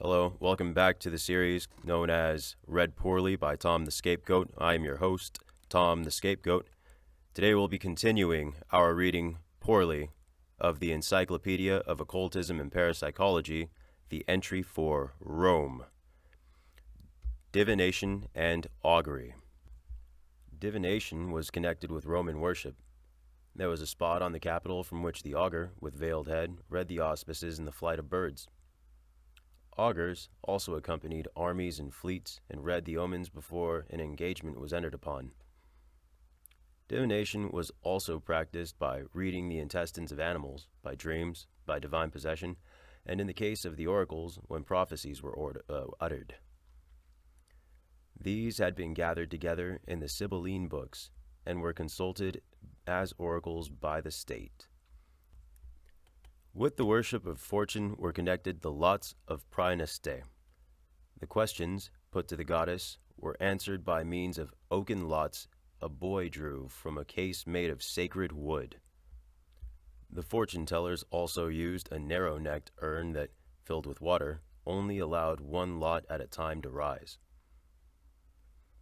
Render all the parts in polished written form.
Hello, welcome back to the series known as Read Poorly by Tom the Scapegoat. I am your host, Tom the Scapegoat. Today we'll be continuing our reading poorly of the Encyclopedia of Occultism and Parapsychology, the entry for Rome. Divination and Augury. Divination was connected with Roman worship. There was a spot on the Capitol from which the augur, with veiled head, read the auspices in the flight of birds. Augurs also accompanied armies and fleets and read the omens before an engagement was entered upon. Divination was also practiced by reading the intestines of animals, by dreams, by divine possession, and in the case of the oracles, when prophecies were uttered. These had been gathered together in the Sibylline books and were consulted as oracles by the state. With the worship of fortune were connected the lots of Praeneste. The questions put to the goddess were answered by means of oaken lots a boy drew from a case made of sacred wood. The fortune tellers also used a narrow-necked urn that, filled with water, only allowed one lot at a time to rise.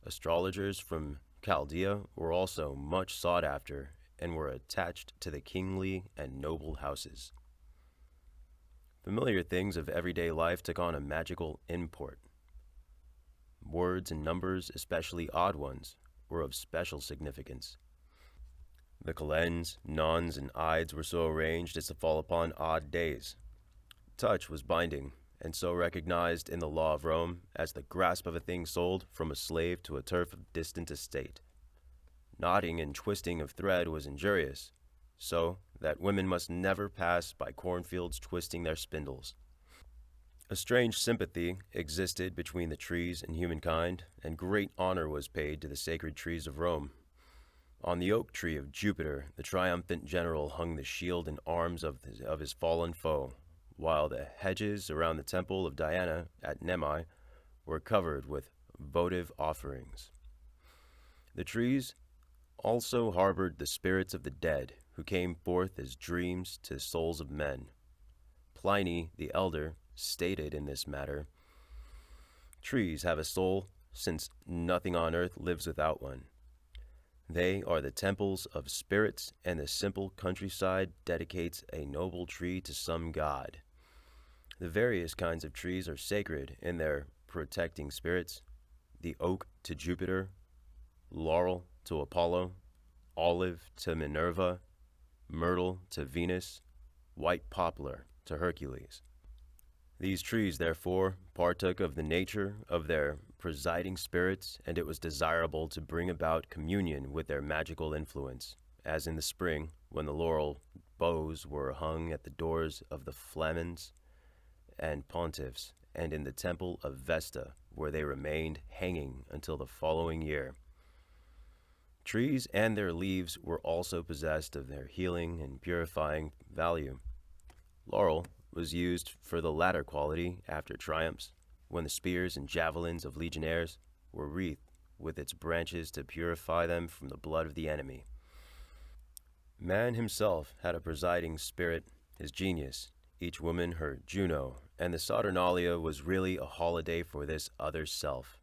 Astrologers from Chaldea were also much sought after and were attached to the kingly and noble houses. Familiar things of everyday life took on a magical import. Words and numbers, especially odd ones, were of special significance. The kalends, nons, and ides were so arranged as to fall upon odd days. Touch was binding, and so recognized in the law of Rome as the grasp of a thing sold from a slave to a turf of distant estate. Knotting and twisting of thread was injurious, so that women must never pass by cornfields twisting their spindles. A strange sympathy existed between the trees and humankind, and great honor was paid to the sacred trees of Rome. On the oak tree of Jupiter, the triumphant general hung the shield and arms of his fallen foe, while the hedges around the temple of Diana at Nemi were covered with votive offerings. The trees also harbored the spirits of the dead, who came forth as dreams to the souls of men. Pliny the Elder stated in this matter, "Trees have a soul, since nothing on earth lives without one. They are the temples of spirits, and the simple countryside dedicates a noble tree to some god. The various kinds of trees are sacred in their protecting spirits, the oak to Jupiter, laurel to Apollo, olive to Minerva, myrtle to Venus, white poplar to Hercules. These trees, therefore, partook of the nature of their presiding spirits, and it was desirable to bring about communion with their magical influence, as in the spring, when the laurel boughs were hung at the doors of the flamens and pontiffs, and in the temple of Vesta, where they remained hanging until the following year. Trees and their leaves were also possessed of their healing and purifying value. Laurel was used for the latter quality after triumphs, when the spears and javelins of legionnaires were wreathed with its branches to purify them from the blood of the enemy. Man himself had a presiding spirit, his genius, each woman her Juno, and the Saturnalia was really a holiday for this other self.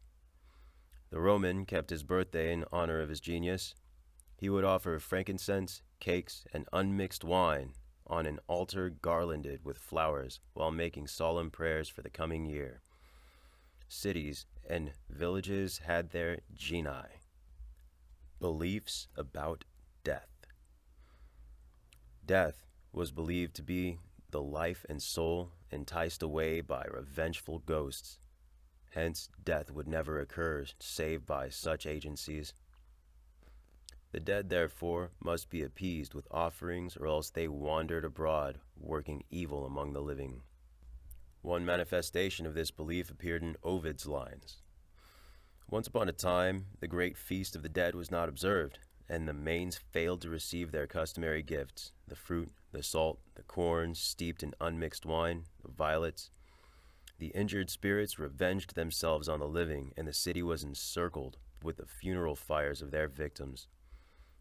The Roman kept his birthday in honor of his genius. He would offer frankincense, cakes, and unmixed wine on an altar garlanded with flowers while making solemn prayers for the coming year. Cities and villages had their genii. Beliefs about death. Death was believed to be the life and soul enticed away by revengeful ghosts. Hence, death would never occur save by such agencies. The dead, therefore, must be appeased with offerings, or else they wandered abroad, working evil among the living. One manifestation of this belief appeared in Ovid's lines. Once upon a time, the great feast of the dead was not observed, and the manes failed to receive their customary gifts, the fruit, the salt, the corn steeped in unmixed wine, the violets. The injured spirits revenged themselves on the living, and the city was encircled with the funeral fires of their victims.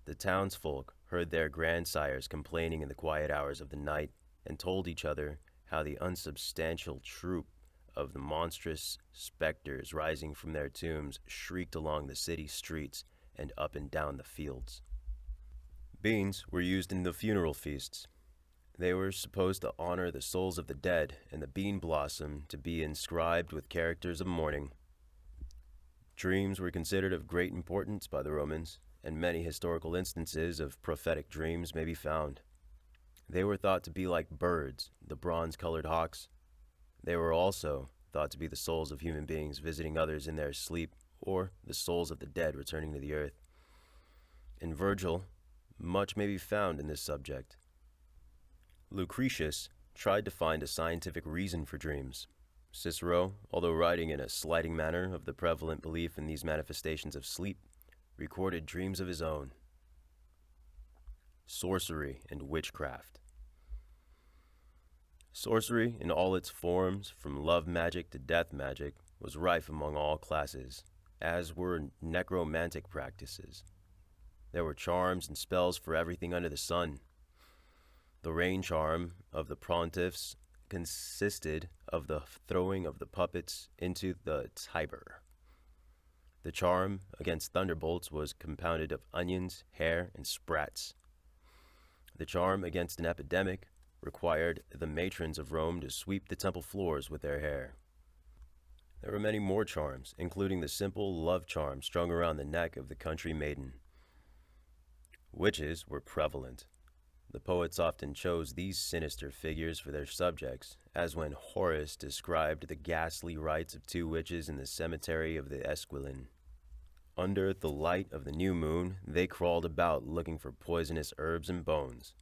The townsfolk heard their grandsires complaining in the quiet hours of the night, and told each other how the unsubstantial troop of the monstrous specters rising from their tombs shrieked along the city streets and up and down the fields. Beans were used in the funeral feasts. They were supposed to honor the souls of the dead, and the bean blossom to be inscribed with characters of mourning. Dreams were considered of great importance by the Romans, and many historical instances of prophetic dreams may be found. They were thought to be like birds, the bronze-colored hawks. They were also thought to be the souls of human beings visiting others in their sleep, or the souls of the dead returning to the earth. In Virgil, much may be found in this subject. Lucretius tried to find a scientific reason for dreams. Cicero, although writing in a slighting manner of the prevalent belief in these manifestations of sleep, recorded dreams of his own. Sorcery and witchcraft. Sorcery, in all its forms, from love magic to death magic, was rife among all classes, as were necromantic practices. There were charms and spells for everything under the sun. The rain charm of the pontiffs consisted of the throwing of the puppets into the Tiber. The charm against thunderbolts was compounded of onions, hair, and sprats. The charm against an epidemic required the matrons of Rome to sweep the temple floors with their hair. There were many more charms, including the simple love charm strung around the neck of the country maiden. Witches were prevalent. The poets often chose these sinister figures for their subjects, as when Horace described the ghastly rites of two witches in the cemetery of the Esquilin. Under the light of the new moon, they crawled about looking for poisonous herbs and bones.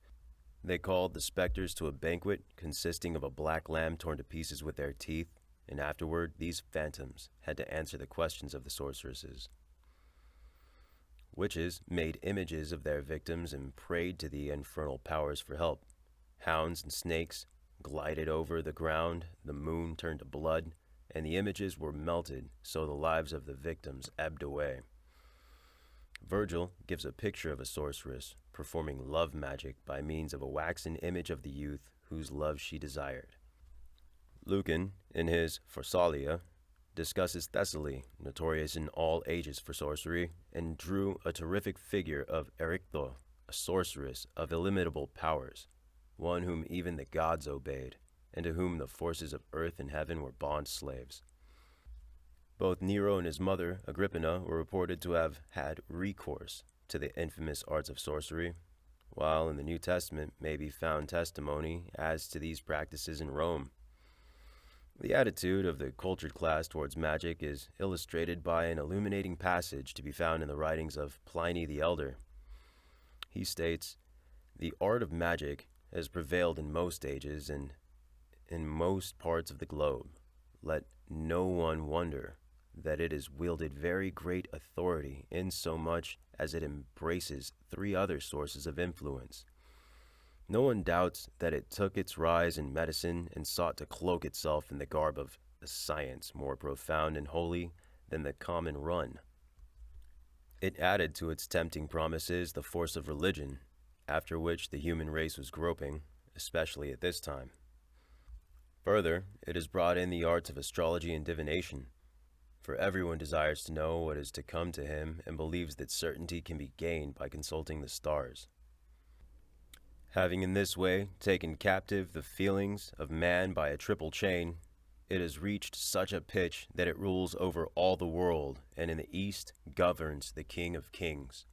They called the specters to a banquet consisting of a black lamb torn to pieces with their teeth, and afterward these phantoms had to answer the questions of the sorceresses. Witches made images of their victims and prayed to the infernal powers for help. Hounds and snakes glided over the ground, the moon turned to blood, and the images were melted so the lives of the victims ebbed away. Virgil gives a picture of a sorceress performing love magic by means of a waxen image of the youth whose love she desired. Lucan, in his Pharsalia, discusses Thessaly, notorious in all ages for sorcery, and drew a terrific figure of Erichtho, a sorceress of illimitable powers, one whom even the gods obeyed, and to whom the forces of earth and heaven were bond slaves. Both Nero and his mother, Agrippina, were reported to have had recourse to the infamous arts of sorcery, while in the New Testament may be found testimony as to these practices in Rome. The attitude of the cultured class towards magic is illustrated by an illuminating passage to be found in the writings of Pliny the Elder. He states, "The art of magic has prevailed in most ages and in most parts of the globe. Let no one wonder that it has wielded very great authority insomuch as it embraces three other sources of influence. No one doubts that it took its rise in medicine and sought to cloak itself in the garb of a science more profound and holy than the common run. It added to its tempting promises the force of religion, after which the human race was groping, especially at this time. Further, it has brought in the arts of astrology and divination, for everyone desires to know what is to come to him and believes that certainty can be gained by consulting the stars. Having in this way taken captive the feelings of man by a triple chain, it has reached such a pitch that it rules over all the world, and in the east governs the King of Kings."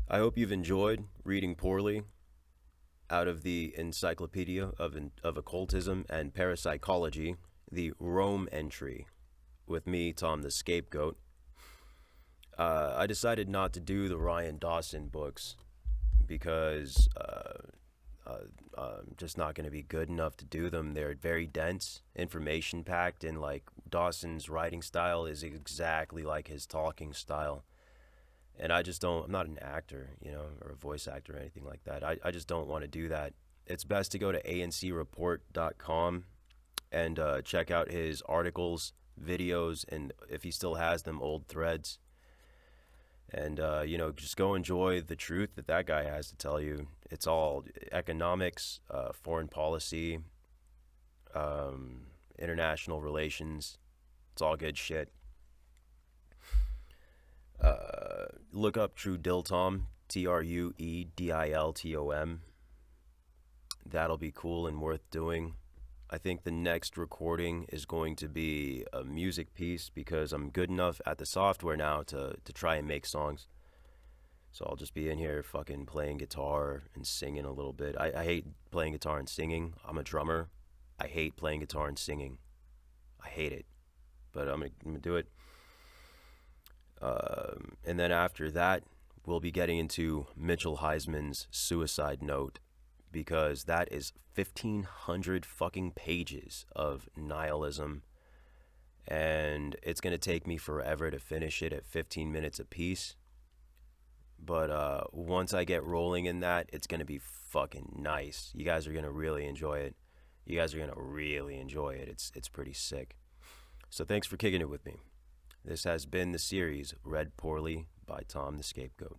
I hope you've enjoyed reading poorly out of the Encyclopedia of Occultism and Parapsychology, the Rome entry, with me, Tom the SCAPEGOAT. I decided not to do the Ryan Dawson books because I'm just not going to be good enough to do them. They're very dense, information-packed, and like Dawson's writing style is exactly like his talking style. And I just don't, I'm not an actor, or a voice actor or anything like that. I just don't want to do that. It's best to go to ancreport.com and check out his articles, videos, and if he still has them, old threads. And, just go enjoy the truth that guy has to tell you. It's all economics, foreign policy, international relations. It's all good shit. Look up True Diltom, Truediltom. That'll be cool and worth doing. I think the next recording is going to be a music piece because I'm good enough at the software now to try and make songs. So I'll just be in here fucking playing guitar and singing a little bit. I hate playing guitar and singing. I'm a drummer. I hate playing guitar and singing. I hate it. But I'm gonna do it. And then after that, we'll be getting into Mitchell Heisman's Suicide Note, because that is 1,500 fucking pages of nihilism, and it's going to take me forever to finish it at 15 minutes apiece. But once I get rolling in that, it's going to be fucking nice. You guys are going to really enjoy it. It's pretty sick. So thanks for kicking it with me. This has been the series Read Poorly by Tom the Scapegoat.